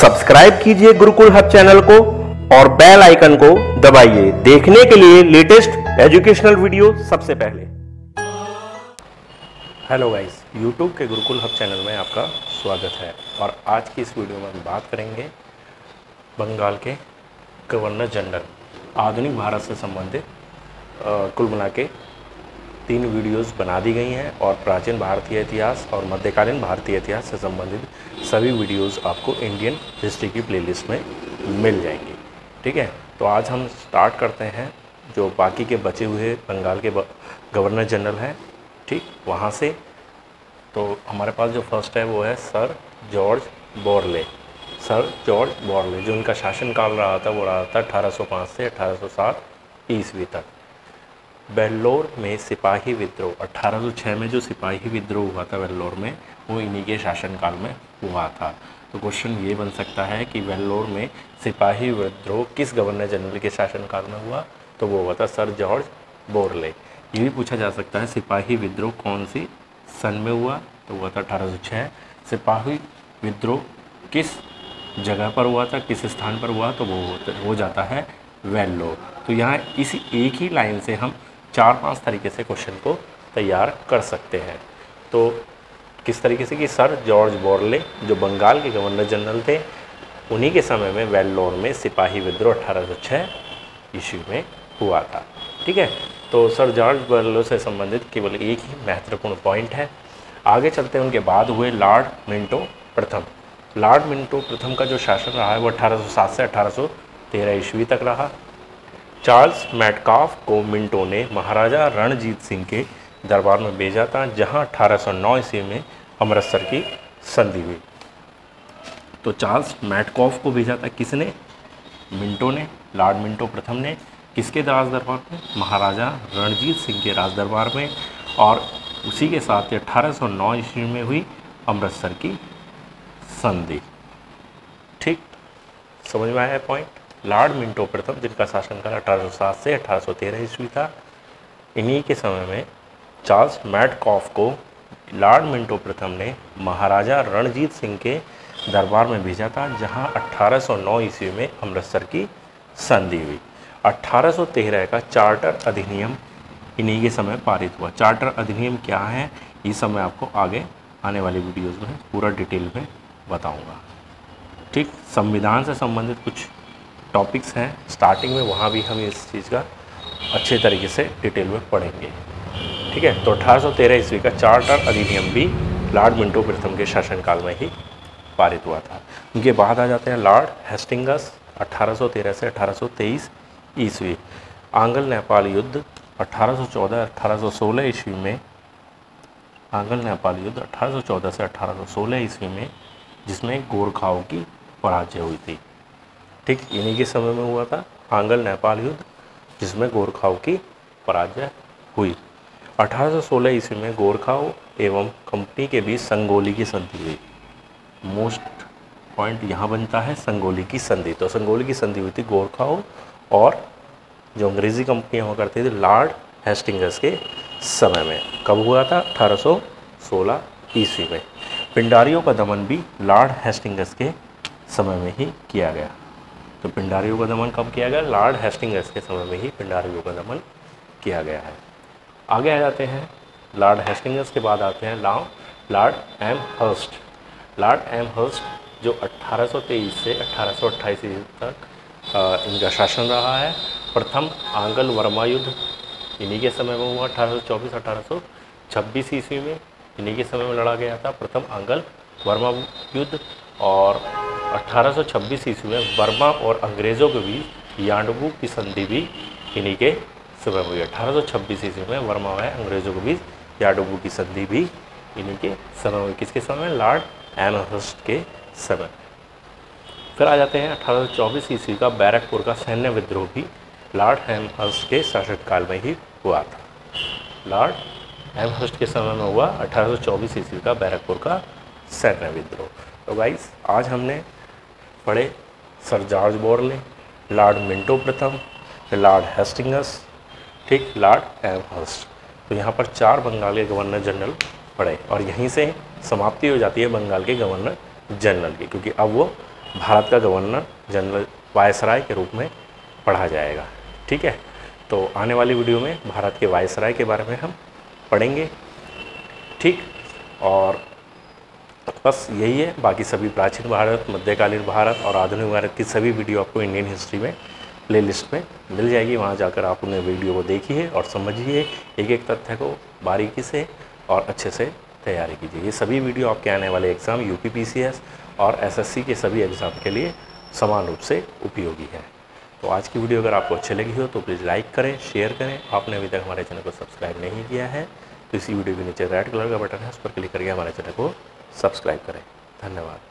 Subscribe कीजिए Gurukul hub channel को और बेल आइकन को दबाइए देखने के लिए लेटेस्ट एजुकेशनल वीडियो सबसे पहले। हेलो गाइस, यूट्यूब के गुरुकुल हब चैनल में आपका स्वागत है और आज की इस वीडियो में हम बात करेंगे बंगाल के गवर्नर जनरल। आधुनिक भारत से संबंधित कुल मिला के 3 वीडियोस बना दी गई हैं और प्राचीन भारतीय इतिहास और मध्यकालीन भारतीय इतिहास से संबंधित सभी वीडियोस आपको इंडियन हिस्ट्री की प्लेलिस्ट में मिल जाएंगी। ठीक है, तो आज हम स्टार्ट करते हैं जो बाकी के बचे हुए बंगाल के गवर्नर जनरल हैं, ठीक वहाँ से। तो हमारे पास जो फर्स्ट है वो है sir George Borle. Sir George Borle जो उनका शासनकाल रहा था वो रहा था 1805 से 1807 ईस्वी तक। वेल्लोर में सिपाही विद्रोह 1806 में जो सिपाही विद्रोह हुआ था वेल्लोर में, वो इन्हीं के शासनकाल में हुआ था। तो क्वेश्चन ये बन सकता है कि वेल्लोर में सिपाही विद्रोह किस गवर्नर जनरल के शासनकाल में हुआ, तो वो हुआ था सर जॉर्ज बोरले। ये भी पूछा जा सकता है सिपाही विद्रोह कौन सी सन में हुआ, तो हुआ था 1806। सिपाही विद्रोह किस जगह पर हुआ था, किस स्थान पर हुआ, तो वो हो जाता है वेल्लोर। तो यहाँ इसी एक ही लाइन से हम 4-5 तरीके से क्वेश्चन को तैयार कर सकते हैं। तो किस तरीके से कि सर जॉर्ज बोरले जो बंगाल के गवर्नर जनरल थे, उन्हीं के समय में वेल्लोर में सिपाही विद्रोह 1806 ईस्वी में हुआ था। ठीक है, तो सर जॉर्ज बोरले से संबंधित केवल एक ही महत्वपूर्ण पॉइंट है। आगे चलते हैं, उनके बाद हुए लॉर्ड मिंटो प्रथम। लॉर्ड मिंटो प्रथम का जो शासन रहा है वो 1807 से 1813 ईस्वी तक रहा। चार्ल्स मैटकाफ को मिंटो ने महाराजा रणजीत सिंह के दरबार में भेजा था, जहां 1809 ईस्वी में अमृतसर की संधि हुई। तो चार्ल्स मैटकाफ को भेजा था किसने? मिंटो ने, लॉर्ड मिंटो प्रथम ने। किसके राज दरबार में? महाराजा रणजीत सिंह के राज दरबार में। और उसी के साथ 1809 ईस्वी में हुई अमृतसर की संधि। ठीक, समझ में आया पॉइंट? लॉर्ड मिंटो प्रथम जिनका शासनकाल 1807 से 1813 ईस्वी था, इन्हीं के समय में चार्ल्स मैटकाफ को लॉर्ड मिंटो प्रथम ने महाराजा रणजीत सिंह के दरबार में भेजा था, जहां 1809 ईस्वी में अमृतसर की संधि हुई। 1813 का चार्टर अधिनियम इन्हीं के समय पारित हुआ। चार्टर अधिनियम क्या है, ये सब मैं आपको आगे आने वाली वीडियोज़ में पूरा डिटेल में बताऊँगा। ठीक, संविधान से संबंधित कुछ टॉपिक्स हैं स्टार्टिंग में, वहाँ भी हम इस चीज़ का अच्छे तरीके से डिटेल में पढ़ेंगे। ठीक है, तो 1813 ईस्वी का चार्टर अधिनियम भी लॉर्ड मिंटो प्रथम के शासनकाल में ही पारित हुआ था। उनके बाद आ जाते हैं लॉर्ड हेस्टिंगस 1813 से 1823 ईस्वी। आंग्ल नेपाल युद्ध 1814-1816 ईस्वी में, आंग्ल नेपाल युद्ध 1814 से 1816 ईस्वी में, जिसमें गोरखाओं की पराजय हुई थी। ठीक, इन्हीं के समय में हुआ था आंग्ल नेपाल युद्ध, जिसमें गोरखाओं की पराजय हुई। 1816 ईस्वी में गोरखाओं एवं कंपनी के बीच संगोली की संधि हुई। मोस्ट पॉइंट यहाँ बनता है संगोली की संधि। तो संगोली की संधि हुई थी गोरखाओं और जो अंग्रेज़ी कंपनियाँ हुआ करती थी लॉर्ड हेस्टिंगस के समय में। कब हुआ था? 1816 ईस्वी में। पिंडारियों का दमन भी लॉर्ड हेस्टिंगस के समय में ही किया गया। तो पिंडारियों का दमन कब किया गया? लॉर्ड हेस्टिंगस के समय में ही पिंडारियों का दमन किया गया है। आगे आ जाते हैं, लॉर्ड हेस्टिंगस के बाद आते हैं लॉर्ड एमहर्स्ट। लॉर्ड एमहर्स्ट जो 1823 से 1828 तक इनका शासन रहा है। प्रथम आंग्ल वर्मा युद्ध इन्हीं के समय में हुआ 1824-1826 ईस्वी में, इन्हीं के समय में लड़ा गया था प्रथम आंग्ल वर्मा युद्ध। और 1826 ईस्वी में बर्मा और अंग्रेज़ों के बीच यांडबू की संधि भी इन्हीं के समय हुई। 1826 ईस्वी में बर्मा व अंग्रेज़ों के बीच यांडबू की संधि भी इन्हीं के समय हुई। किसके समय में? लॉर्ड एमहर्स्ट के समय। फिर आ जाते हैं 1824 ईस्वी का बैरकपुर का सैन्य विद्रोह भी लॉर्ड एमहर्स्ट के शासनकाल में ही हुआ था। लॉर्ड एमहर्स्ट के समय में हुआ 1824 ईस्वी का बैरकपुर का सैन्य विद्रोह। तो गाइस, आज हमने पढ़े sir George Borle, Lord Minto प्रथम, लॉर्ड हेस्टिंगस, ठीक, लॉर्ड एमहर्स्ट। तो यहाँ पर 4 बंगाल के गवर्नर जनरल पढ़े और यहीं से समाप्ति हो जाती है बंगाल के गवर्नर जनरल की, क्योंकि अब वो भारत का गवर्नर जनरल वायसराय के रूप में पढ़ा जाएगा। ठीक है, तो आने वाली वीडियो में भारत के वायसराय के बारे में हम पढ़ेंगे। ठीक, और बस यही है। बाकी सभी प्राचीन भारत, मध्यकालीन भारत और आधुनिक भारत की सभी वीडियो आपको इंडियन हिस्ट्री में प्लेलिस्ट में मिल जाएगी। वहाँ जाकर आप उन्हें वीडियो को देखिए और समझिए, एक एक तथ्य को बारीकी से और अच्छे से तैयारी कीजिए। ये सभी वीडियो आपके आने वाले एग्ज़ाम यूपीपीसीएस और एसएससी के सभी एग्ज़ाम के लिए समान रूप से उपयोगी है। तो आज की वीडियो अगर आपको अच्छी लगी हो तो प्लीज़ लाइक करें, शेयर करें। आपने अभी तक हमारे चैनल को सब्सक्राइब नहीं किया है तो इसी वीडियो के नीचे रेड कलर का बटन है, उस पर क्लिक करके हमारे चैनल को सब्सक्राइब करें। धन्यवाद।